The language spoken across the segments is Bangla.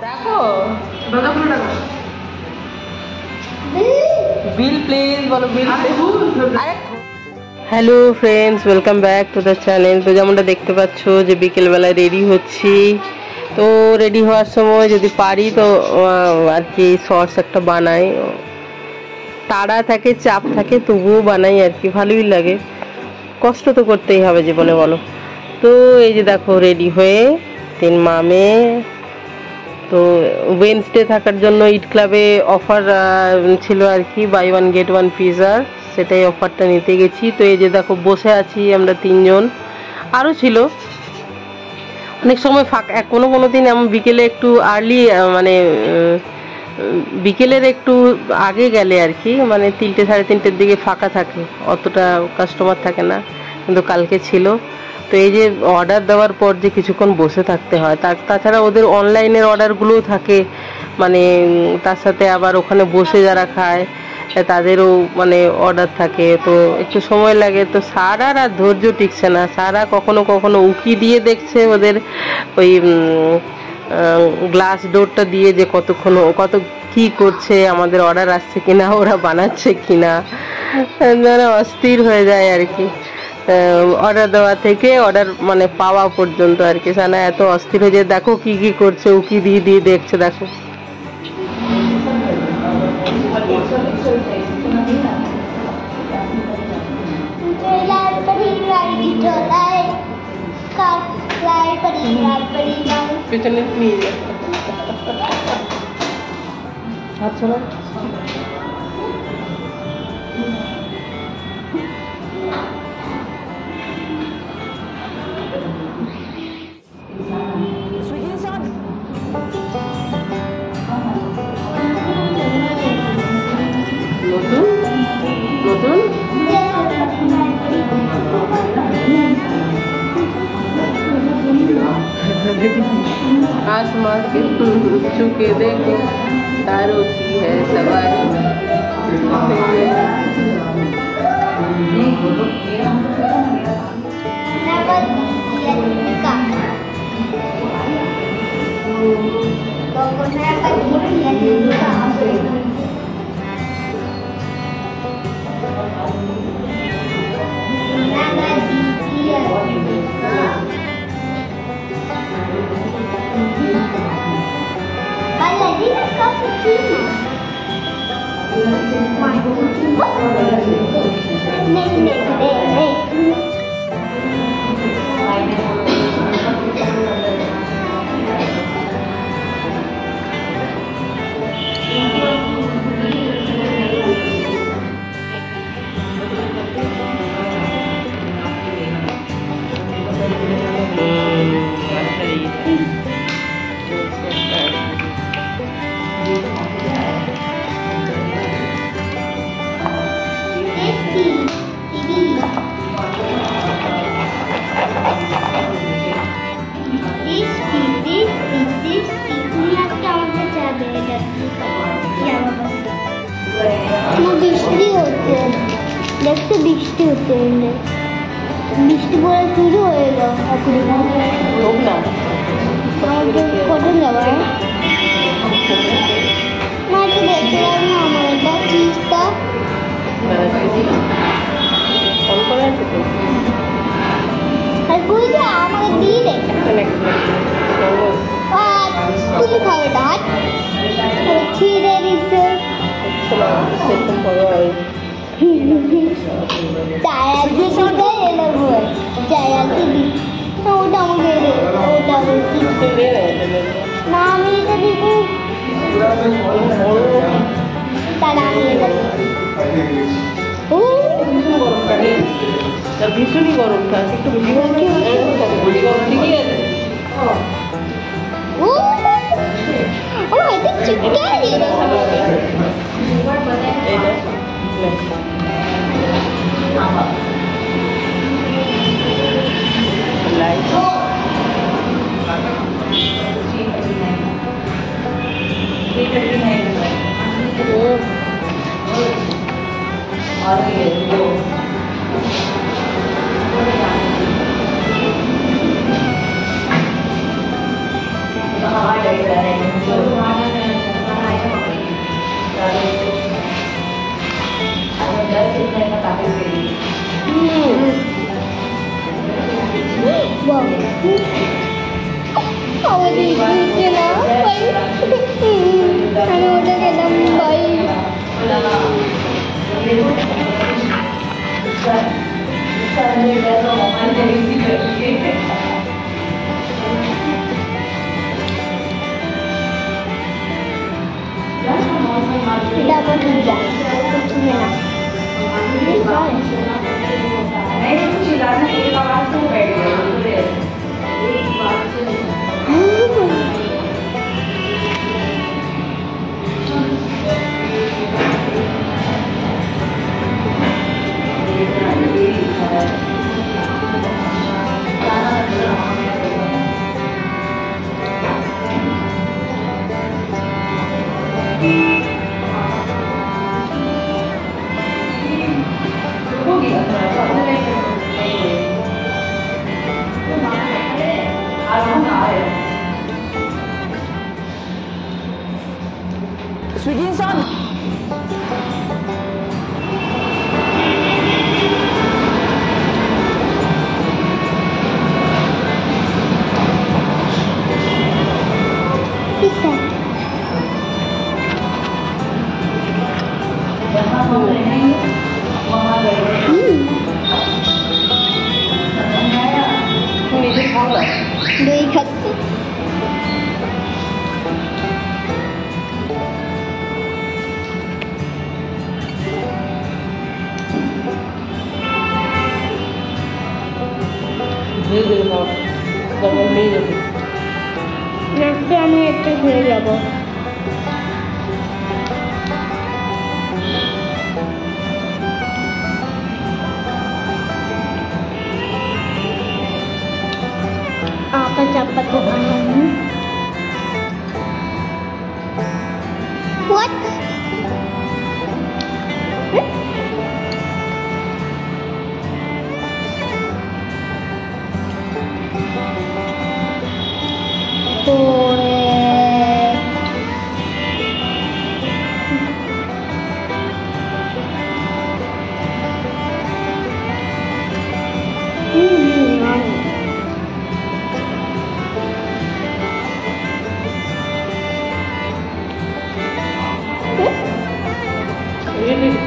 দেখো বিল প্লিজ বলো bill. Hello friends, welcome back to the channel. তো যেমনটা দেখতে পাচ্ছ যে বিকেলবেলায় রেডি হচ্ছি। তো রেডি হওয়ার সময় যদি পারি তো আর কি শর্টস একটা বানাই। তাড়া থাকে, চাপ থাকে, তবুও বানাই আর কি, ভালোই লাগে। কষ্ট তো করতেই হবে জীবনে, বলো। তো এই যে দেখো রেডি হয়ে 3 মামে। তো ওয়েডনেসডে থাকার জন্য ইট ক্লাবে অফার ছিল আর কি, বাই 1 get 1 পিজা, সেটাই অফারটা নিতে গেছি। তো এই যে দেখো বসে আছি আমরা 3 জন, আরও ছিল। অনেক সময় ফাঁকা, কোনো দিন এমন বিকেলে একটু আর্লি, মানে বিকেলের একটু আগে গেলে আর কি, মানে 3টে 3:30-র দিকে ফাঁকা থাকে, অতটা কাস্টমার থাকে না। কিন্তু কালকে ছিল। তো এই যে অর্ডার দেওয়ার পর যে কিছুক্ষণ বসে থাকতে হয়, তাছাড়া ওদের অনলাইনের অর্ডারগুলোও থাকে, মানে তার সাথে আবার ওখানে বসে যারা খায় তাদেরও মানে অর্ডার থাকে। তো একটু সময় লাগে। তো সারা রাত ধৈর্য টিকছে না, সারা কখনো উকি দিয়ে দেখছে ওদের ওই গ্লাস ডোরটা দিয়ে, যে কত কি করছে, আমাদের অর্ডার আসছে কিনা, ওরা বানাচ্ছে কিনা, মানে অস্থির হয়ে যায় আর কি। অর্ডার দেওয়া থেকে অর্ডার মানে পাওয়া পর্যন্ত আর কি, সানা এত অস্থির হয়ে যায়। দেখো কি করছে, উকি দিয়ে দেখছে, দেখো। পেছনে নিয়ে যাচ্ছে। আচ্ছা নতুন आसमां के छुके देखो, तारों की है सवारी। দেখতে বৃষ্টি হচ্ছে, বৃষ্টি পড়ে শুরু হয়ে গেল। কখন যাবো না, একটু দেখলাম না আমার এটা চিজটা আমাকে দিয়ে দে, তুমি খাবে ডাট ছিঁড়ে দিচ্ছে। ওটা আমাকে না, আমি এটা দিব, তাহলে আমি এটা ভীষণই গরমটা, একটু বেশি গরম, ঠিকই আছে। আমি একটা ঘুরে যাবো। apa dapat keuanganmu? What?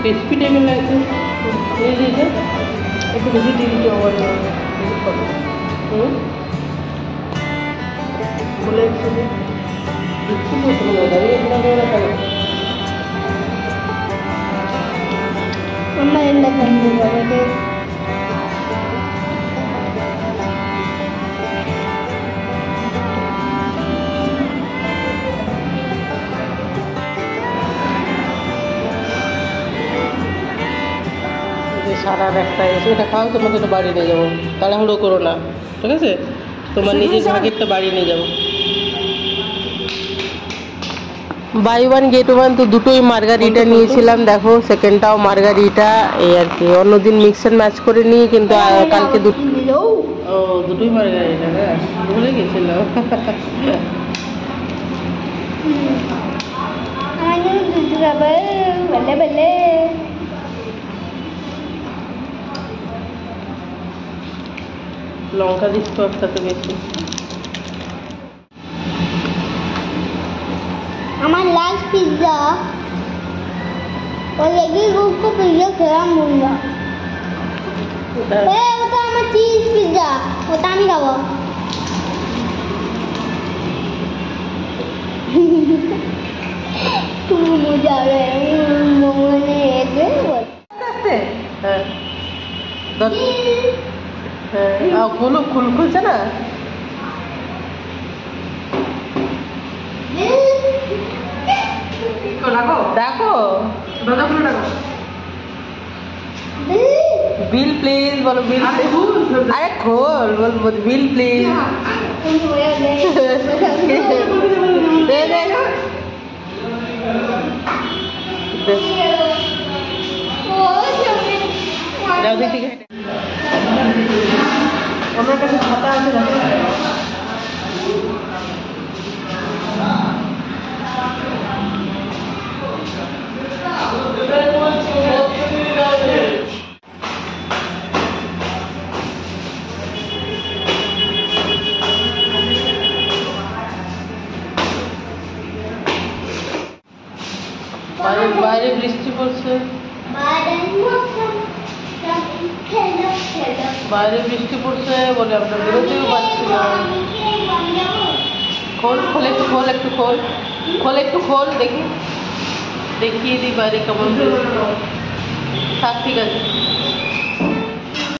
Crispy time लगते एक बेसि दी दीजिए बोले সারা একটা এসে এটা খাও, তোমাকে তো বাড়ি নিয়ে যাবো, তাড়াহুড়ো করো না, ঠিক আছে? তোমার নিজের ভাগেরটা বাড়ি নিয়ে যাবো। বাই ওয়ান গেট ওয়ান, তো দুটোই মার্গারিটা নিয়েছিলাম, দেখো সেকেন্ডটাও মার্গারিটা। এই আর কি, অন্যদিন মিক্স অ্যান্ড ম্যাচ করে নিই, কিন্তু কালকে দুটোই মার্গারিটা। হ্যাঁ, ভুলে গেছিলাম। লঙ্কা দিচ্ছ একটাতে বেশি। আমার লাস্ট পিৎজা, और लेगी उसको पिज्जा खराब होगा। ওটা আমার চিজ পিৎজা, ওটা আমি খাবো। तुम मुझे मोमोने एक করতে হ্যাঁ হ্যাঁ খুলছে না। দেখো বিল প্লিজ বলো, বিল। আরে খোল, বলবো বিল প্লিজ। দে দে ओ ওদিক থেকে হেঁটে ওনার কাছে ছাতা আছে দেখো। বাইরে বাইরে বৃষ্টি পড়ছে, বাইরে বৃষ্টি পড়ছে বলে আমরা বেরোতেও পারছি না। খোল খোল একটু খোল, একটু খোল খোল, একটু খোল দেখি, দেখিয়ে দিই বাইরে কেমন। থাক ঠিক আছে।